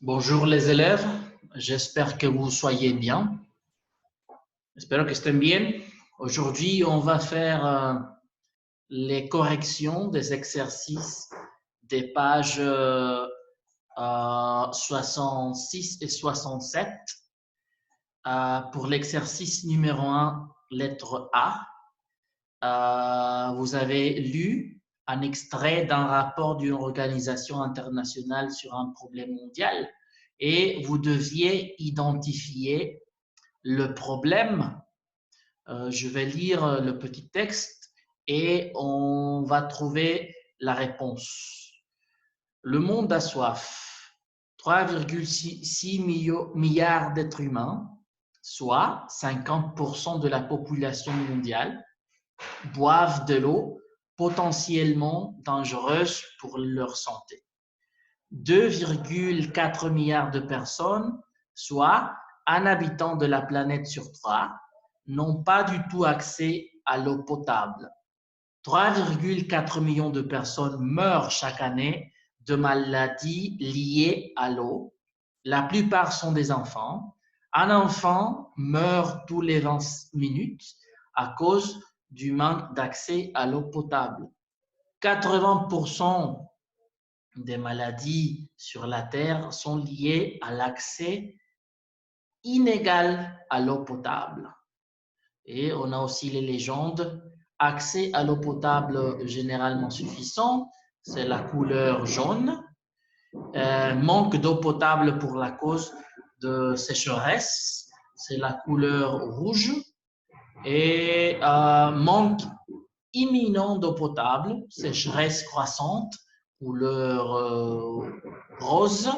Bonjour les élèves, j'espère que vous soyez bien. Espero que estén bien. Aujourd'hui, on va faire les corrections des exercices des pages 66 et 67. Pour l'exercice numéro 1, lettre A, vous avez lu un extrait d'un rapport d'une organisation internationale sur un problème mondial et vous deviez identifier le problème. Je vais lire le petit texte et on va trouver la réponse. Le monde a soif. 3,6 milliards d'êtres humains, soit 50% de la population mondiale, boivent de l'eau potentiellement dangereuse pour leur santé. 2,4 milliards de personnes, soit un habitant de la planète sur 3, n'ont pas du tout accès à l'eau potable. 3,4 millions de personnes meurent chaque année de maladies liées à l'eau. La plupart sont des enfants. Un enfant meurt tous les 20 minutes à cause du manque d'accès à l'eau potable. 80% des maladies sur la Terre sont liées à l'accès inégal à l'eau potable. Et on a aussi les légendes. Accès à l'eau potable généralement suffisant, c'est la couleur jaune. Manque d'eau potable pour la cause de sécheresse, c'est la couleur rouge. Et manque imminent d'eau potable, sécheresse croissante, couleur rose.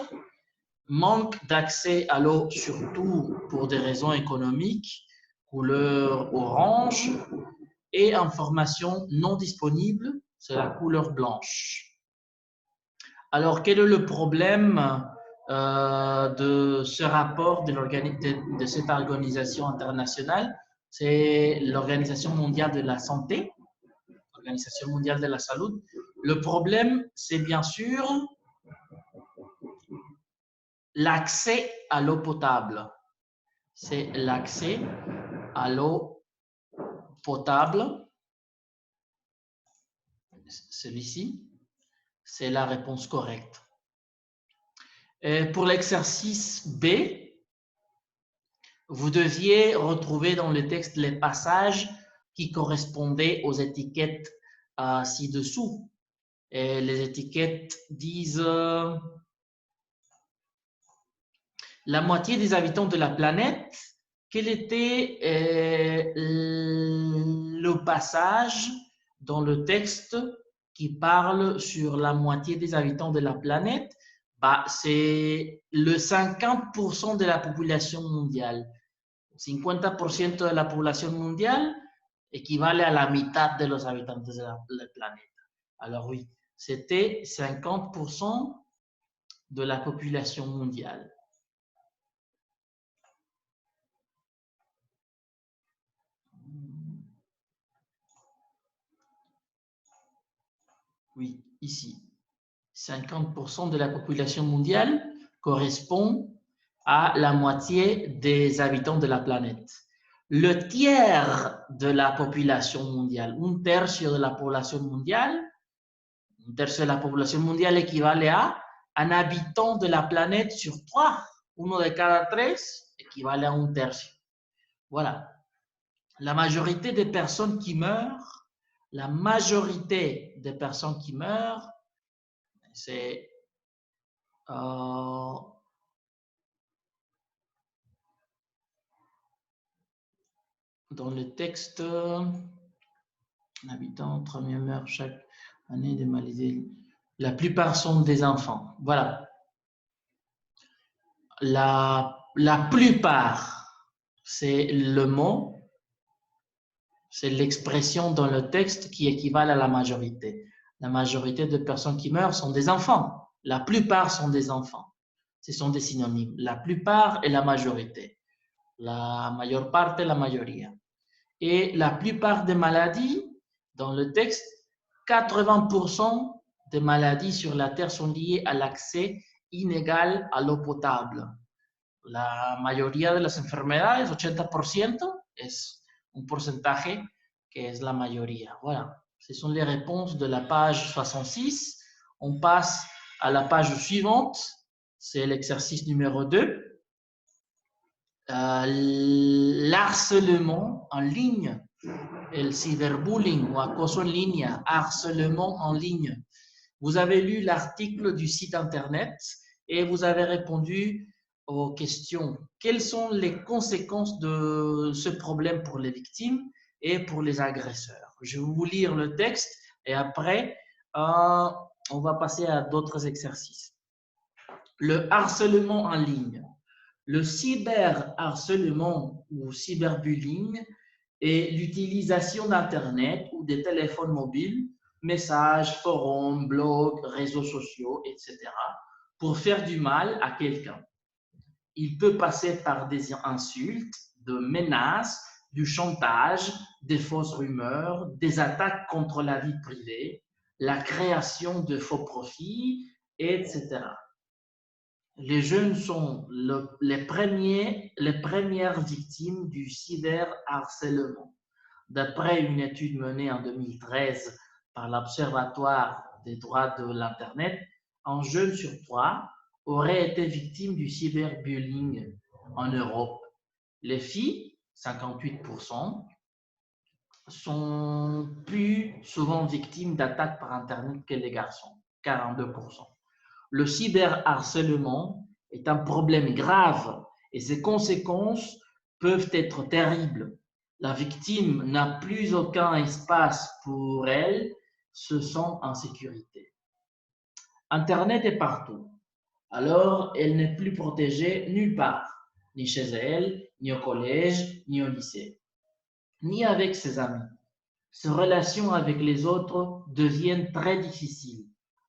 Manque d'accès à l'eau, surtout pour des raisons économiques, couleur orange. Et information non disponible, c'est la couleur blanche. Alors, quel est le problème de ce rapport de cette organisation internationale? C'est l'Organisation mondiale de la santé, l'Organisation mondiale de la santé. Le problème, c'est bien sûr l'accès à l'eau potable. C'est l'accès à l'eau potable. Celui-ci, c'est la réponse correcte. Et pour l'exercice B, vous deviez retrouver dans le texte les passages qui correspondaient aux étiquettes ci-dessous. Et les étiquettes disent la moitié des habitants de la planète. Quel était le passage dans le texte qui parle sur la moitié des habitants de la planète? C'est le 50% de la population mondiale. 50% de la población mundial equivale a la mitad de los habitantes de la planète. Alors oui, c'était 50% de la population mondiale. Oui, ici. 50% de la population mondiale correspond à la moitié des habitants de la planète. Le tiers de la population mondiale, un tercio de la población mondiale, un tercio de la población mondiale équivale à un habitant de la planète sur 3. Uno de cada 3 équivale à un tercio. Voilà. La majorité des personnes qui meurent, c'est dans le texte, un habitant, 3 meurt chaque année de maladies. La plupart sont des enfants. Voilà. La plupart, c'est le mot, c'est l'expression dans le texte qui équivalent à la majorité. La majorité de personnes qui meurent sont des enfants. La plupart sont des enfants. Ce sont des synonymes. La plupart et la majorité. La mayor parte, la mayoría. Et la plupart des maladies, dans le texte, 80% des maladies sur la Terre sont liées à l'accès inégal à l'eau potable. La mayoría de las enfermedades, 80%, es un porcentaje que es la mayoría. Voilà, ce sont les réponses de la page 66. On passe à la page suivante, c'est l'exercice numéro 2. L'harcèlement en ligne, el cyberbullying ou acoso en línea, harcèlement en ligne. Vous avez lu l'article du site internet et vous avez répondu aux questions. Quelles sont les conséquences de ce problème pour les victimes et pour les agresseurs? Je vais vous lire le texte et après, on va passer à d'autres exercices. Le harcèlement en ligne. Le cyberharcèlement ou cyberbullying est l'utilisation d'Internet ou des téléphones mobiles, messages, forums, blogs, réseaux sociaux, etc. pour faire du mal à quelqu'un. Il peut passer par des insultes, de menaces, du chantage, des fausses rumeurs, des attaques contre la vie privée, la création de faux profils, etc. Les jeunes sont les premières victimes du cyberharcèlement. D'après une étude menée en 2013 par l'Observatoire des droits de l'Internet, un jeune sur 3 aurait été victime du cyberbullying en Europe. Les filles, 58%, sont plus souvent victimes d'attaques par Internet que les garçons, 42%. Le cyberharcèlement est un problème grave et ses conséquences peuvent être terribles. La victime n'a plus aucun espace pour elle, se sent en sécurité. Internet est partout, alors elle n'est plus protégée nulle part, ni chez elle, ni au collège, ni au lycée, ni avec ses amis. Ses relations avec les autres deviennent très difficiles.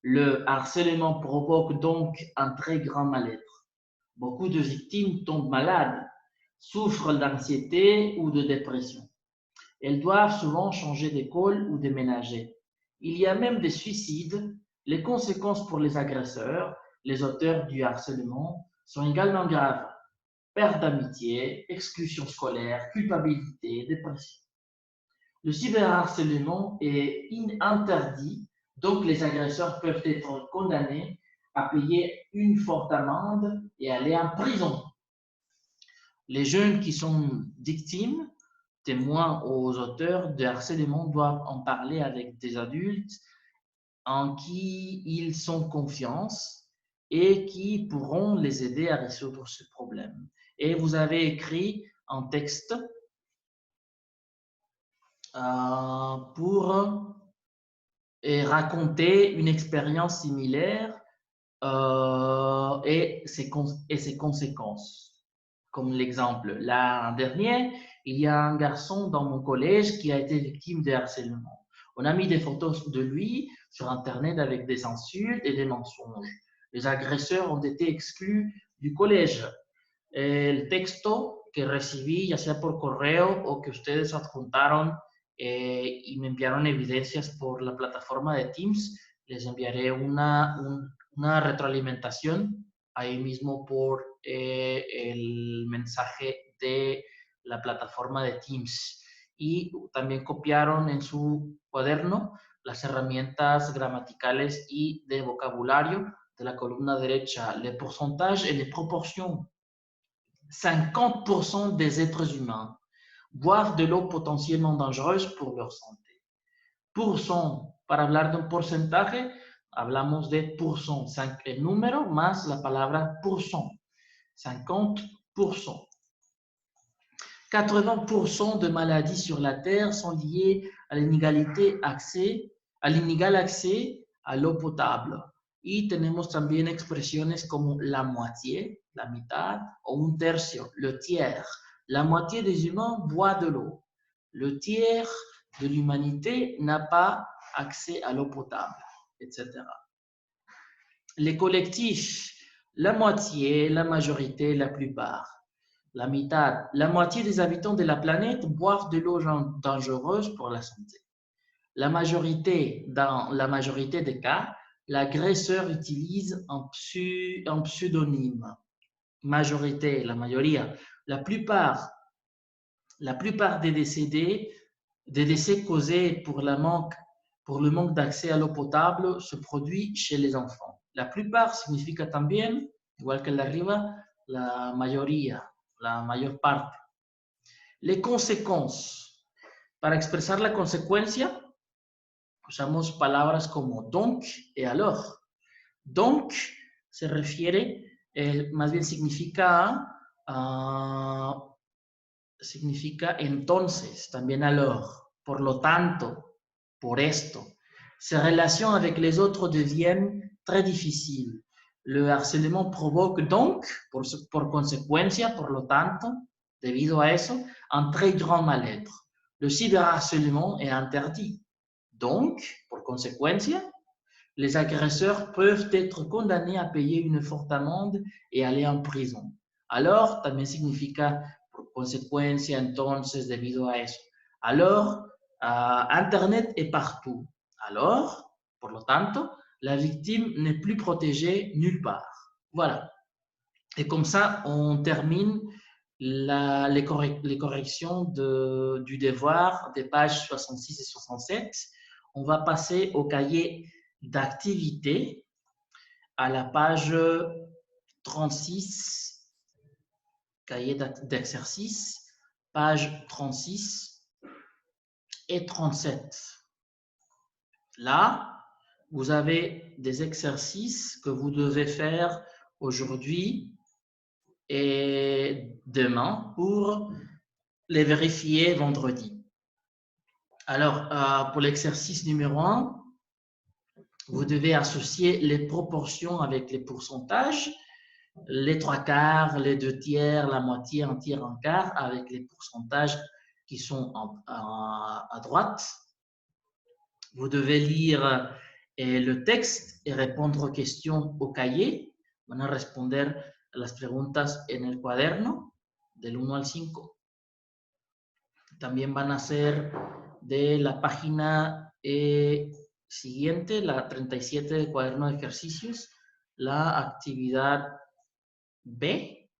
Le harcèlement provoque donc un très grand mal-être. Beaucoup de victimes tombent malades, souffrent d'anxiété ou de dépression. Elles doivent souvent changer d'école ou déménager. Il y a même des suicides. Les conséquences pour les agresseurs, les auteurs du harcèlement, sont également graves. Perte d'amitié, exclusion scolaire, culpabilité, dépression. Le cyberharcèlement est interdit, donc les agresseurs peuvent être condamnés à payer une forte amende et aller en prison. Les jeunes qui sont victimes, témoins aux auteurs de harcèlement, doivent en parler avec des adultes en qui ils ont confiance et qui pourront les aider à résoudre ce problème. Et vous avez écrit un texte pour raconter une expérience similaire et ses conséquences. Comme l'exemple, l'an dernier, il y a un garçon dans mon collège qui a été victime de harcèlement. On a mis des photos de lui sur Internet avec des insultes et des mensonges. Les agresseurs ont été exclus du collège. El texto que recibí, ya sea por correo o que ustedes adjuntaron y me enviaron evidencias por la plataforma de Teams, les enviaré una retroalimentación ahí mismo por el mensaje de la plataforma de Teams. Y también copiaron en su cuaderno las herramientas gramaticales y de vocabulario de la columna derecha, les pourcentages et les proportions. 50% des êtres humains boivent de l'eau potentiellement dangereuse pour leur santé. Pourcent, para hablar de un porcentaje, hablamos de pourcent, el número más la palabra pourcent, 50%. 80% de maladies sur la Terre sont liées à l'inégal accès à l'eau potable. Y tenemos también expresiones como la moitié, la mitad, o un tercio, le tiers. La moitié des humains boit de l'eau. Le tiers de l'humanité n'a pas accès à l'eau potable, etc. Les collectifs, la moitié, la majorité, la plupart. La mitad, la moitié des habitants de la planète boivent de l'eau dangereuse pour la santé. La majorité, dans la majorité des cas, l'agresseur utilise un pseudonyme. Majorité, la mayoría. La plupart des décès causés pour le manque d'accès à l'eau potable se produit chez les enfants. La plupart significa también, igual que el de arriba, la mayoría, la mayor parte. Les conséquences. Para expresar la consecuencia, usamos palabras como donc y alors. Donc se refiere, más bien significa entonces, también alors, por lo tanto, por esto. Ces relations avec les autres deviennent très difficiles. Le harcèlement provoque donc, por consecuencia, por lo tanto, debido a eso, un très grand mal-être. Le cyberharcèlement est interdit. Donc, por consecuencia, les agresseurs peuvent être condamnés à payer une forte amende et aller en prison. Alors, también significa por consecuencia, entonces, debido a eso. Alors, Internet est partout. Alors, por lo tanto, la victime n'est plus protégée nulle part. Voilà. Et comme ça, on termine les corrections du devoir des pages 66 et 67. On va passer au cahier d'activité à la page 36, cahier d'exercice, page 36 et 37. Là, vous avez des exercices que vous devez faire aujourd'hui et demain pour les vérifier vendredi. Alors, pour l'exercice numéro 1, vous devez associer les proportions avec les pourcentages, les 3/4, les 2/3, la moitié, un tiers, un quart, avec les pourcentages qui sont à droite. Vous devez lire le texte et répondre aux questions au cahier. Van a responder las preguntas en el cuaderno del 1 al 5. También van a ser de la página siguiente, la 37 del cuaderno de ejercicios, la actividad B.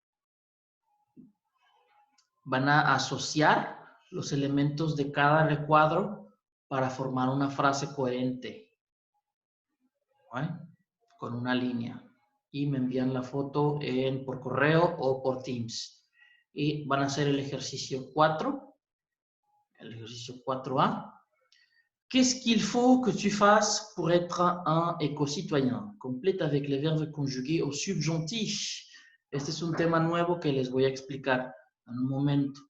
Van a asociar los elementos de cada recuadro para formar una frase coherente, ¿vale? Con una línea. Y me envían la foto por correo o por Teams. Y van a hacer el ejercicio 4, el ejercicio 4A. Qu'est-ce qu'il faut que tu fasses pour être un éco-citoyen? Complète avec les verbes conjugués au subjonctif. Este es un tema nuevo que les voy a explicar en un momento.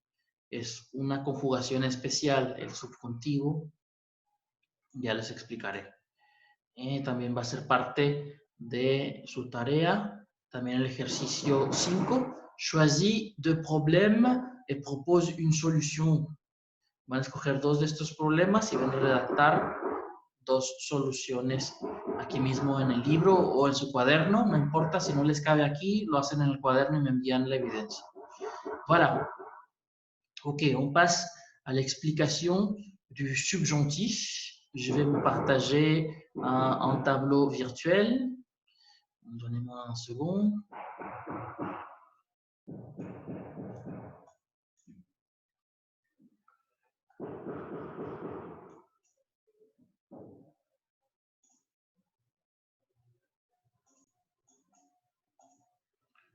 Es una conjugación especial, el subjuntivo. Ya les explicaré. También va a ser parte de su tarea. También el ejercicio 5. Choisis deux problèmes et propose une solution. Van a escoger dos de estos problemas y van a redactar dos soluciones aquí mismo en el libro o en su cuaderno. No importa, si no les cabe aquí, lo hacen en el cuaderno y me envían la evidencia. Voilà. Ok, on passe à l'explication du subjonctif. Je vais vous partager un tableau virtuel. Donnez-moi un second.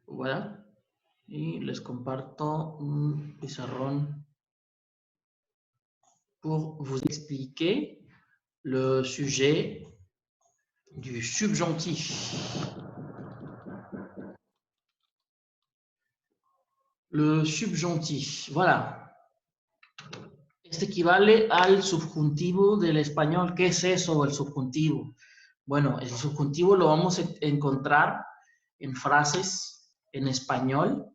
Voilà. Y les comparto un pizarrón pour vous expliquer le sujet du subjonctif. Le subjonctif, voilà. Este equivale al subjuntivo del español. ¿Qué es eso, el subjuntivo? Bueno, el subjuntivo lo vamos a encontrar en frases en español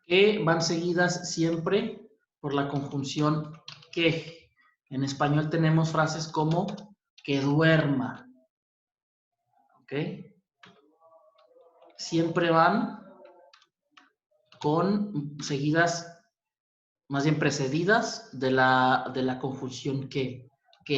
que van seguidas siempre por la conjunción que. En español tenemos frases como que duerma. ¿Ok? Siempre van seguidas más bien precedidas de la conjunción que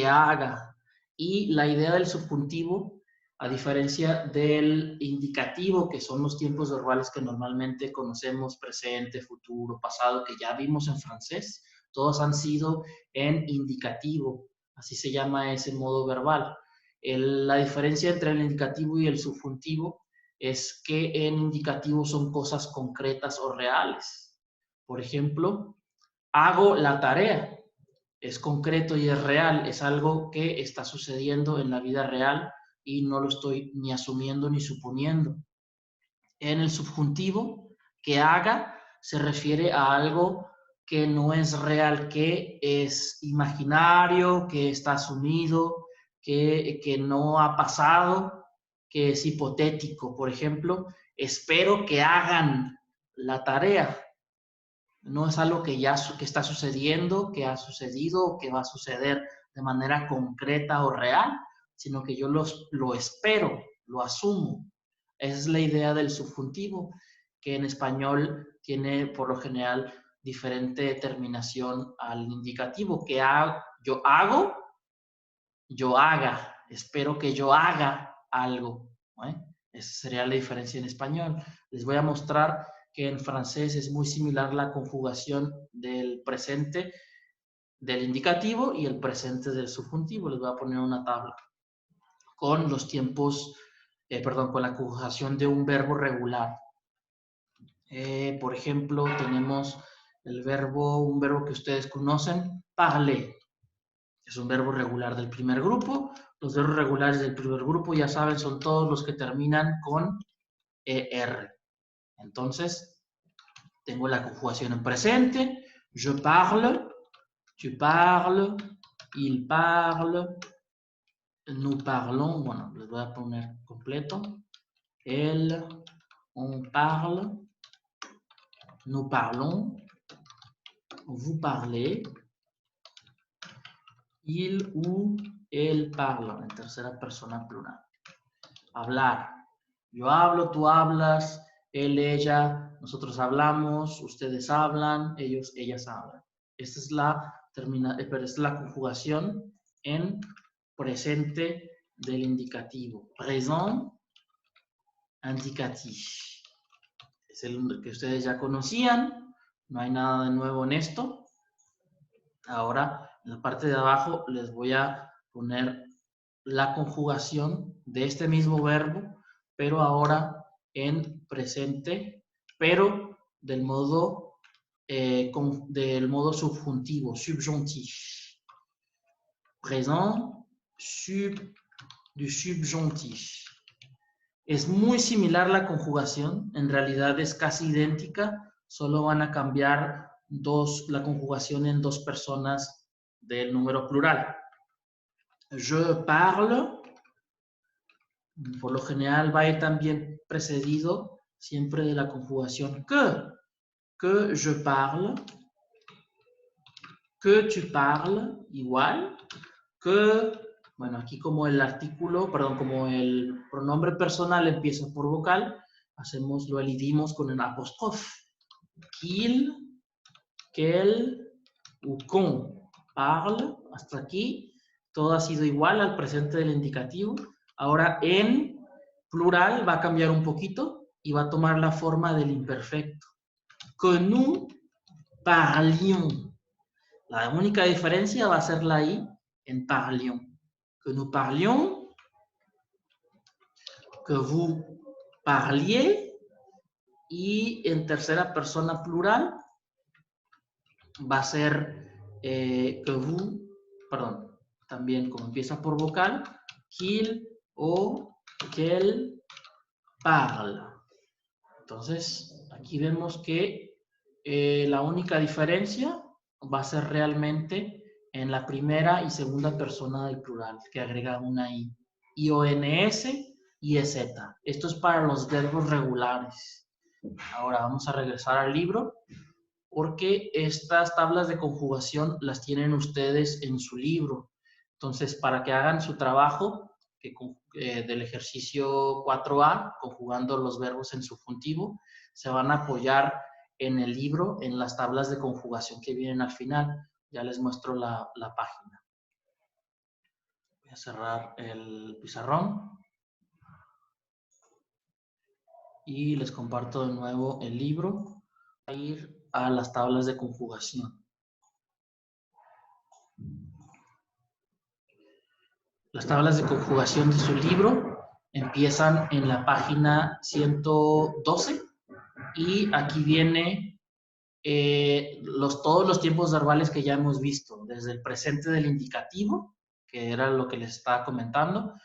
haga. Y la idea del subjuntivo, a diferencia del indicativo, que son los tiempos verbales que normalmente conocemos, presente, futuro, pasado, que ya vimos en francés, todos han sido en indicativo, así se llama ese modo verbal. La diferencia entre el indicativo y el subjuntivo es que en indicativo son cosas concretas o reales. Por ejemplo, hago la tarea. Es concreto y es real, es algo que está sucediendo en la vida real y no lo estoy ni asumiendo ni suponiendo. En el subjuntivo, que haga se refiere a algo que no es real, que es imaginario, que está asumido, que no ha pasado, que es hipotético. Por ejemplo, espero que hagan la tarea. No es algo que ya que está sucediendo, que ha sucedido o que va a suceder de manera concreta o real, sino que yo lo espero, lo asumo. Esa es la idea del subjuntivo, que en español tiene por lo general diferente terminación al indicativo, que yo hago, yo haga, espero que yo haga algo. ¿Eh? Esa sería la diferencia en español. Les voy a mostrar que en francés es muy similar la conjugación del presente del indicativo y el presente del subjuntivo. Les voy a poner una tabla con los tiempos, con la conjugación de un verbo regular. Por ejemplo, tenemos un verbo que ustedes conocen, parler. Es un verbo regular del primer grupo. Los verbos regulares del primer grupo, ya saben, son todos los que terminan con ER. Entonces, tengo la conjugación en presente. Je parle, tu parles, il parle, nous parlons. Bueno, les voy a poner completo. Elle, on parle, nous parlons, vous parlez, il ou elle parle, en tercera persona plural. Hablar. Yo hablo, tú hablas, él, ella, nosotros hablamos, ustedes hablan, ellos, ellas hablan. Esta es la conjugación en presente del indicativo. Présent indicatif. Es el que ustedes ya conocían. No hay nada de nuevo en esto. Ahora, en la parte de abajo les voy a poner la conjugación de este mismo verbo, pero ahora en presente, pero del modo subjuntivo, subjonctif. Présent, du subjonctif. Es muy similar la conjugación, en realidad es casi idéntica, solo van a cambiar la conjugación en dos personas del número plural. Je parle, por lo general va a ir también precedido siempre de la conjugación que je parle, que tu parles, igual, que, bueno, aquí como el artículo, perdón, como el pronombre personal empieza por vocal, lo elidimos con un apóstrofe. Qu'il, qu'elle ou qu'on parle, hasta aquí, todo ha sido igual al presente del indicativo. Ahora en plural va a cambiar un poquito y va a tomar la forma del imperfecto. Que nous parlions. La única diferencia va a ser la I en parlions. Que nous parlions, que vous parliez, y en tercera persona plural va a ser que vous, perdón, también como empieza por vocal, qu'il o qu'elle parle. Entonces, aquí vemos que la única diferencia va a ser realmente en la primera y segunda persona del plural, que agrega una I. IONS y EZ. Esto es para los verbos regulares. Ahora vamos a regresar al libro, porque estas tablas de conjugación las tienen ustedes en su libro. Entonces, para que hagan su trabajo del ejercicio 4A, conjugando los verbos en subjuntivo, se van a apoyar en el libro, en las tablas de conjugación que vienen al final. Ya les muestro la página. Voy a cerrar el pizarrón. Y les comparto de nuevo el libro. Voy a ir a las tablas de conjugación. Las tablas de conjugación de su libro empiezan en la página 112 y aquí viene todos los tiempos verbales que ya hemos visto, desde el presente del indicativo, que era lo que les estaba comentando.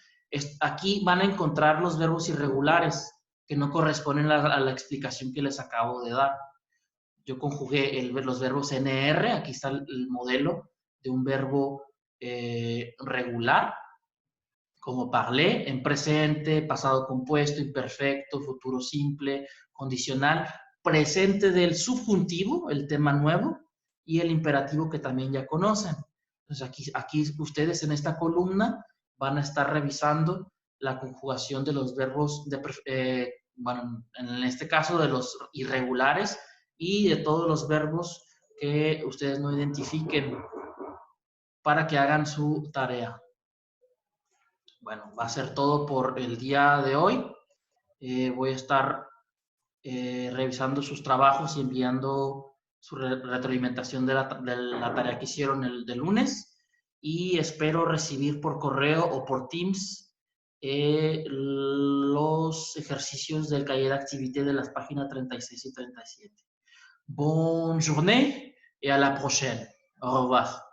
Aquí van a encontrar los verbos irregulares que no corresponden a la explicación que les acabo de dar. Yo conjugué los verbos NR, aquí está el modelo de un verbo regular, como parler, en presente, pasado compuesto, imperfecto, futuro simple, condicional, presente del subjuntivo, el tema nuevo, y el imperativo que también ya conocen. Entonces aquí ustedes en esta columna van a estar revisando la conjugación de los verbos, bueno, en este caso de los irregulares y de todos los verbos que ustedes no identifiquen para que hagan su tarea. Bueno, va a ser todo por el día de hoy. Voy a estar revisando sus trabajos y enviando su retroalimentación de la tarea que hicieron el lunes. Y espero recibir por correo o por Teams los ejercicios del cahier d'activité de las páginas 36 y 37. Bonne journée et à la prochaine. Au revoir.